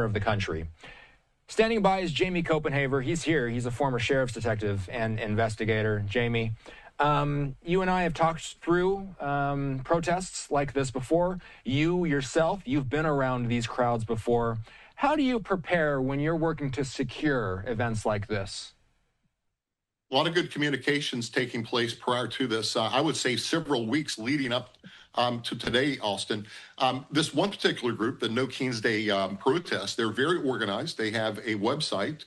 of the country. Standing by is Jamie Copenhaver. He's here. He's a former sheriff's detective and investigator. Jamie, you and I have talked through protests like this before. You yourself, you've been around these crowds before. How do you prepare when you're working to secure events like this? A lot of good communications taking place prior to this. I would say several weeks leading up to today, Austin. This one particular group, the No Kings Day protest, they're very organized. They have a website.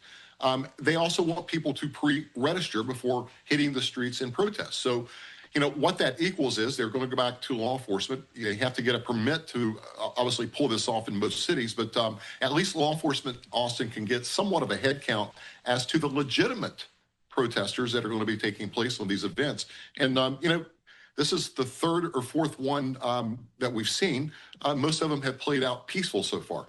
They also want people to pre-register before hitting the streets in protest. So, you know, what that equals is they're going to go back to law enforcement. They have to get a permit to obviously pull this off in most cities, but at least law enforcement, Austin, can get somewhat of a head count as to the legitimate protesters that are going to be taking place on these events. And, you know, this is the third or fourth one that we've seen. Most of them have played out peaceful so far.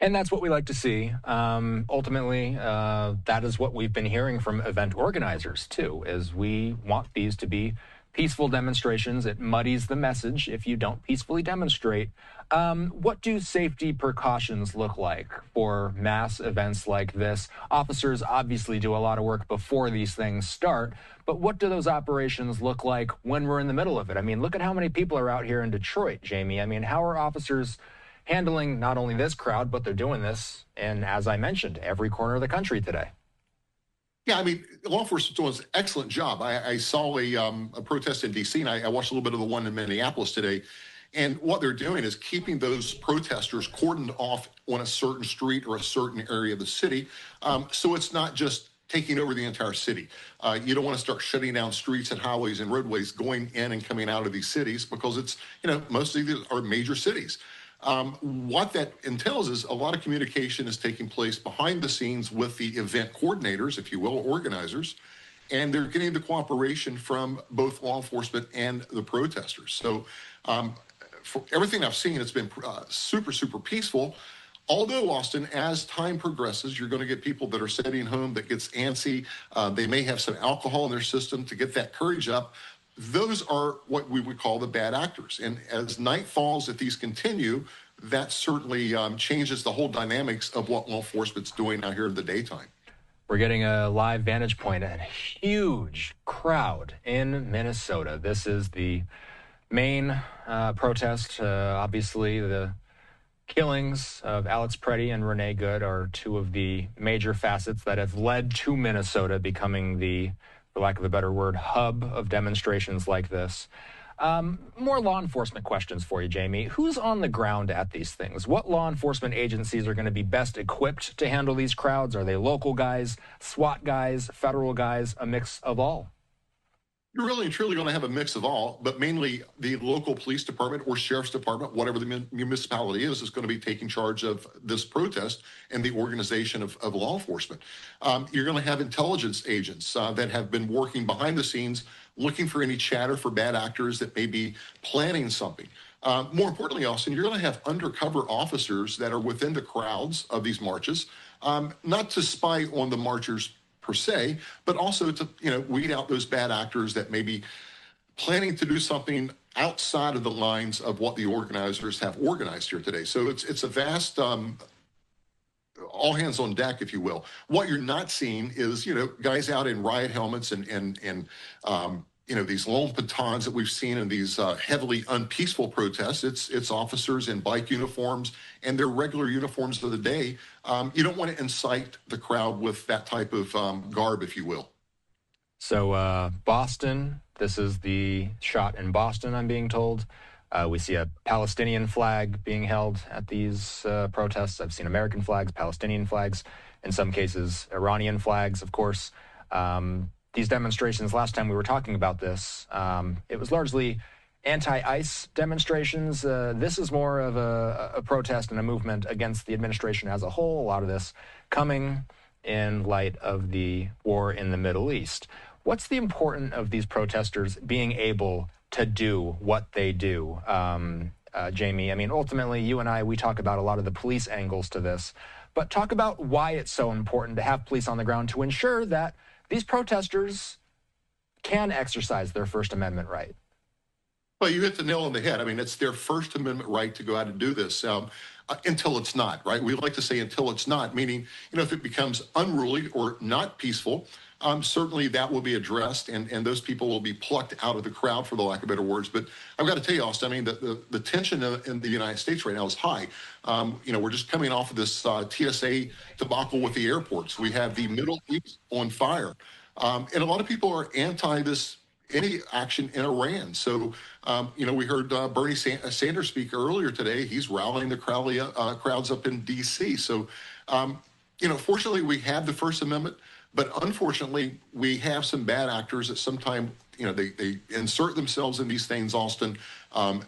And that's what we like to see. Ultimately, that is what we've been hearing from event organizers, too, is we want these to be peaceful demonstrations. It muddies the message if you don't peacefully demonstrate. What do safety precautions look like for mass events like this? Officers obviously do a lot of work before these things start, but what do those operations look like when we're in the middle of it? I mean, look at how many people are out here in Detroit, Jamie. I mean, how are officers handling not only this crowd, but they're doing this in, as I mentioned, every corner of the country today? Yeah, I mean, law enforcement does an excellent job. I saw a protest in D.C., and I watched a little bit of the one in Minneapolis today. And what they're doing is keeping those protesters cordoned off on a certain street or a certain area of the city. So it's not just taking over the entire city. You don't want to start shutting down streets and highways and roadways going in and coming out of these cities because it's, you know, most of these are major cities. What that entails is a lot of communication is taking place behind the scenes with the event coordinators, if you will, organizers, and they're getting the cooperation from both law enforcement and the protesters. So for everything I've seen, it's been super, super peaceful. Although, Austin, as time progresses, you're going to get people that are sitting home that gets antsy. They may have some alcohol in their system to get that courage up. Those are what we would call the bad actors. And as night falls, if these continue, that certainly changes the whole dynamics of what law enforcement's doing out here in the daytime. We're getting a live vantage point at a huge crowd in Minnesota. This is the main protest. Obviously, the killings of Alex Preddy and Renee Good are two of the major facets that have led to Minnesota becoming the, for lack of a better word, hub of demonstrations like this. More law enforcement questions for you, Jamie. Who's on the ground at these things? What law enforcement agencies are going to be best equipped to handle these crowds? Are they local guys, SWAT guys, federal guys, a mix of all? You're really and truly going to have a mix of all, but mainly the local police department or sheriff's department, whatever the municipality is going to be taking charge of this protest and the organization of law enforcement. You're going to have intelligence agents that have been working behind the scenes, looking for any chatter for bad actors that may be planning something. More importantly, Austin, you're going to have undercover officers that are within the crowds of these marches, not to spy on the marchers per se, but also to, you know, weed out those bad actors that may be planning to do something outside of the lines of what the organizers have organized here today. So it's a vast all hands on deck, if you will. What you're not seeing is, you know, guys out in riot helmets and you know, these lone batons that we've seen in these heavily unpeaceful protests. It's officers in bike uniforms and their regular uniforms of the day. You don't want to incite the crowd with that type of garb, if you will. So Boston, this is the shot in Boston, I'm being told. We see a Palestinian flag being held at these protests. I've seen American flags, Palestinian flags, in some cases Iranian flags, of course. These demonstrations, last time we were talking about this, it was largely anti-ICE demonstrations. This is more of a protest and a movement against the administration as a whole. A lot of this coming in light of the war in the Middle East. What's the importance of these protesters being able to do what they do, Jamie? I mean, ultimately, you and I, we talk about a lot of the police angles to this, but talk about why it's so important to have police on the ground to ensure that these protesters can exercise their First Amendment right. Well, you hit the nail on the head. I mean, it's their First Amendment right to go out and do this. until it's not, right? We like to say until it's not, meaning, if it becomes unruly or not peaceful, certainly that will be addressed, and those people will be plucked out of the crowd, for the lack of better words. But I've got to tell you, Austin, I mean, the tension in the United States right now is high. We're just coming off of this TSA debacle with the airports. We have the Middle East on fire. And a lot of people are anti any action in Iran. So, we heard Bernie Sanders speak earlier today. He's rallying the crowds up in D.C. So, fortunately, we have the First Amendment, but unfortunately, we have some bad actors that sometimes, they insert themselves in these things, Austin.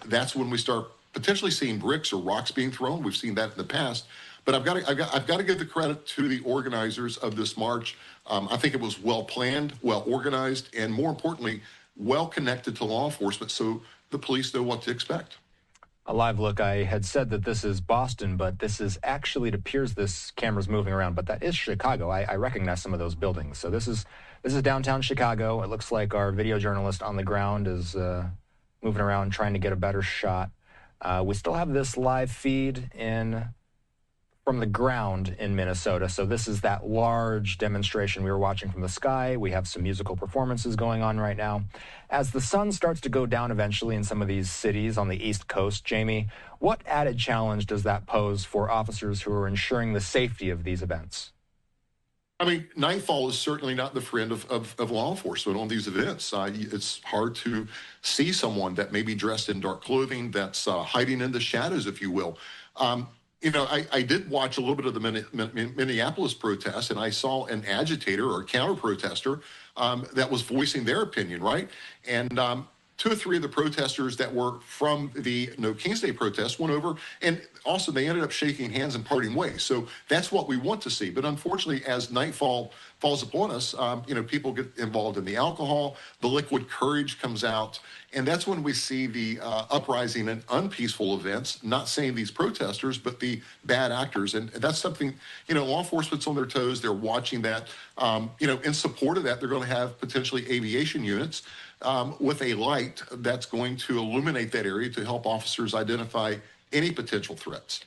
That's when we start potentially seeing bricks or rocks being thrown. We've seen that in the past. But I've got to give the credit to the organizers of this march. I think it was well planned, well organized, and more importantly, well connected to law enforcement, so the police know what to expect. A live look. I had said that this is Boston, but this is actually, it appears this camera's moving around, but that is Chicago. I recognize some of those buildings. So this is downtown Chicago. It looks like our video journalist on the ground is moving around trying to get a better shot. We still have this live feed from the ground in Minnesota. So this is that large demonstration we were watching from the sky. We have some musical performances going on right now. As the sun starts to go down eventually in some of these cities on the East Coast, Jamie, what added challenge does that pose for officers who are ensuring the safety of these events? I mean, nightfall is certainly not the friend of law enforcement on these events. It's hard to see someone that may be dressed in dark clothing that's hiding in the shadows, if you will. I did watch a little bit of the Minneapolis protest, and I saw an agitator or counter-protester that was voicing their opinion, right? And 2 or 3 of the protesters that were from the No King's Day protest went over, and also they ended up shaking hands and parting ways. So that's what we want to see. But unfortunately, as nightfall falls upon us, people get involved in the alcohol, the liquid courage comes out, and that's when we see the uprising and unpeaceful events, not saying these protesters, but the bad actors. And that's something, law enforcement's on their toes. They're watching that. In support of that, they're going to have potentially aviation units with a light that's going to illuminate that area to help officers identify any potential threats.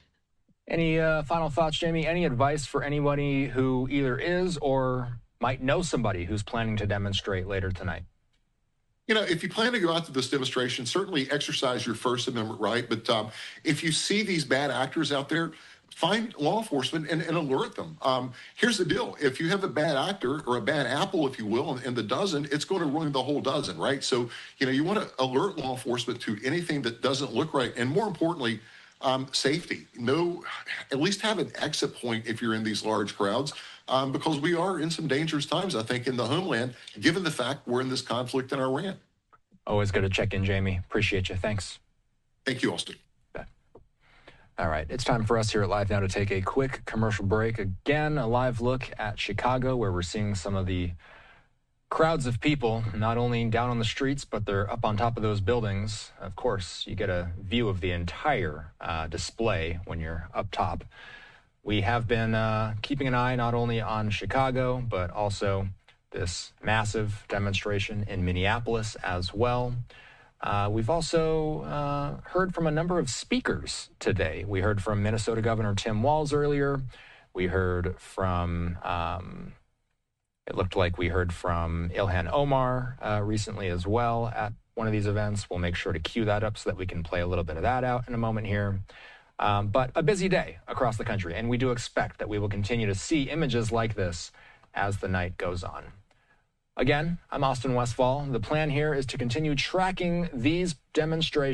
Any final thoughts, Jamie? Any advice for anybody who either is or might know somebody who's planning to demonstrate later tonight? If you plan to go out to this demonstration, certainly exercise your First Amendment right. But if you see these bad actors out there, find law enforcement and alert them. Here's the deal. If you have a bad actor or a bad apple, if you will, in the dozen, it's going to ruin the whole dozen, right? So, you want to alert law enforcement to anything that doesn't look right. And more importantly, safety. At least have an exit point if you're in these large crowds, because we are in some dangerous times, I think, in the homeland, given the fact we're in this conflict in Iran. Always good to check in, Jamie. Appreciate you. Thanks. Thank you, Austin. All right, it's time for us here at Live Now to take a quick commercial break. Again, a live look at Chicago, where we're seeing some of the crowds of people, not only down on the streets, but they're up on top of those buildings. Of course, you get a view of the entire display when you're up top. We have been keeping an eye not only on Chicago, but also this massive demonstration in Minneapolis as well. We've also heard from a number of speakers today. We heard from Minnesota Governor Tim Walz earlier. We heard from, it looked like we heard from Ilhan Omar recently as well at one of these events. We'll make sure to cue that up so that we can play a little bit of that out in a moment here. But a busy day across the country, and we do expect that we will continue to see images like this as the night goes on. Again, I'm Austin Westfall. The plan here is to continue tracking these demonstrations